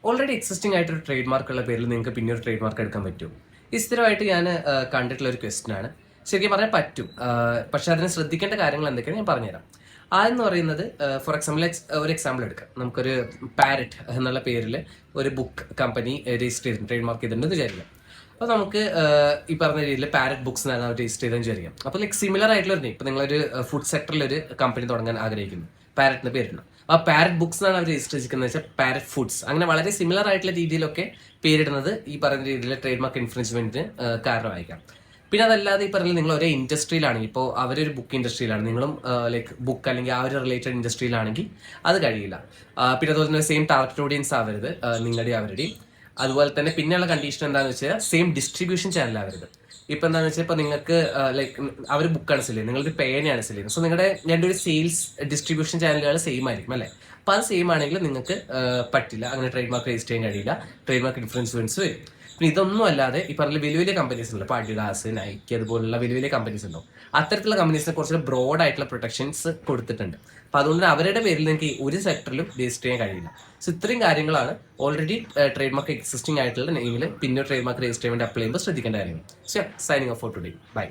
Already existing ആയിട്ടൊരു trade മാർക്കുള്ള പേരിൽ നിങ്ങൾക്ക് പിന്നെ ഒരു ട്രേഡ് മാർക്ക് എടുക്കാൻ പറ്റും? ഈ സ്ഥിരമായിട്ട് ഞാൻ കണ്ടിട്ടുള്ള ഒരു ക്വസ്റ്റ്യൻ ആണ്. ശരിക്കും പറഞ്ഞാൽ പറ്റും, പക്ഷെ അതിന് ശ്രദ്ധിക്കേണ്ട കാര്യങ്ങൾ എന്തൊക്കെയാണ് ഞാൻ പറഞ്ഞുതരാം. ആദ്യം പറയുന്നത്, ഫോർ എക്സാമ്പിൾ ഒരു എക്സാമ്പിൾ എടുക്കാം. നമുക്കൊരു പാരറ്റ് എന്നുള്ള പേരിൽ ഒരു ബുക്ക് കമ്പനി രജിസ്റ്റർ ചെയ്തിട്ടുണ്ട്, ട്രേഡ് മാർക്ക് ചെയ്തിട്ടുണ്ടെന്ന് വിചാരിക്കാം. അപ്പോൾ നമുക്ക് ഈ പറഞ്ഞ രീതിയിൽ പാരറ്റ് ബുക്സ് എന്നാണ് അവർ രജിസ്റ്റർ ചെയ്തെന്ന് വിചാരിക്കാം. അപ്പോൾ സിമിലർ ആയിട്ടുള്ള ഒരു ഇപ്പോൾ നിങ്ങളൊരു ഫുഡ് സെക്ടറിൽ ഒരു കമ്പനി തുടങ്ങാൻ ആഗ്രഹിക്കുന്നു, പാരറ്റിന് പേരിടണം. ആ പാരറ്റ് ബുക്സ് എന്നാണ് അവർ രജിസ്റ്റർ ചെയ്തിരിക്കുന്നത് വെച്ചാൽ പാരറ്റ് ഫുഡ്സ്. അങ്ങനെ വളരെ സിമിലർ ആയിട്ടുള്ള രീതിയിലൊക്കെ പേരിടുന്നത് ഈ പറയുന്ന രീതിയിൽ ട്രേഡ് മാർക്ക് ഇൻഫ്രിഞ്ച്മെന്റിന് കാരണമായിരിക്കാം. പിന്നെ അതല്ലാതെ ഈ പറഞ്ഞാൽ നിങ്ങൾ ഒരേ ഇൻഡസ്ട്രിയിലാണെങ്കിൽ, ഇപ്പോൾ അവരൊരു ബുക്ക് ഇൻഡസ്ട്രിയിലാണ്, നിങ്ങളും ലൈക്ക് ബുക്ക് അല്ലെങ്കിൽ ആ ഒരു റിലേറ്റഡ് ഇൻഡസ്ട്രിയിലാണെങ്കിൽ അത് കഴിയില്ല. പിന്നെ അതുപോലെ തന്നെ സെയിം ടാർഗറ്റ് ഓഡിയൻസ് ആവരുത് നിങ്ങളുടെയും അവരുടെയും. അതുപോലെ തന്നെ പിന്നെയുള്ള കണ്ടീഷൻ എന്താണെന്ന് വെച്ചാൽ സെയിം ഡിസ്ട്രിബ്യൂഷൻ ചാനൽ ആവരുത്. ഇപ്പം എന്താണെന്ന് വെച്ചാൽ ഇപ്പോൾ നിങ്ങൾക്ക് ലൈക്ക് അവർ ബുക്കാണ് സെല് ചെയ്യുന്നത്, നിങ്ങൾക്ക് പേനയാണ് സെല് ചെയ്യുന്നത്. സോ നിങ്ങളുടെ രണ്ടൊരു സെയിൽസ് ഡിസ്ട്രിബ്യൂഷൻ ചാനലുകൾ സെയിം ആയിരിക്കും അല്ലേ? അപ്പോൾ അത് സെയിം ആണെങ്കിൽ നിങ്ങൾക്ക് പറ്റില്ല, അങ്ങനെ ട്രേഡ് മാർക്ക് രജിസ്റ്റർ ചെയ്യാൻ കഴിയില്ല, ട്രേഡ് മാർക്ക് ഇൻഫ്ലുവൻസ് വരും. പിന്നെ ഇതൊന്നും അല്ലാതെ ഈ പറഞ്ഞ വലിയ വലിയ കമ്പനീസ് ഉണ്ട്, ഇപ്പോൾ അഡിഡാസ്, നൈക്കി അതുപോലുള്ള വലിയ വലിയ കമ്പനീസ് ഉണ്ടാവും. അത്തരത്തിലുള്ള കമ്പനീസിനെ കുറച്ച് ബ്രോഡ് ആയിട്ടുള്ള പ്രൊട്ടക്ഷൻസ് കൊടുത്തിട്ടുണ്ട്. അപ്പോൾ അതുകൊണ്ട് അവരുടെ പേരിൽ നിങ്ങൾക്ക് ഒരു സെക്ടറിലും രജിസ്റ്റർ ചെയ്യാൻ കഴിയില്ല. സോ ഇത്രയും കാര്യങ്ങളാണ് ഓൾറെഡി ട്രേഡ് മാർക്ക് എക്സിസ്റ്റിംഗ് ആയിട്ടുള്ള നെയിമിൽ പിന്നെ ട്രേഡ് മാർക്ക് രജിസ്റ്റർ ചെയ്യാൻ വേണ്ടി അപ്ലൈ ചെയ്യുമ്പോൾ ശ്രദ്ധിക്കേണ്ട കാര്യങ്ങൾ. So signing off for today. By.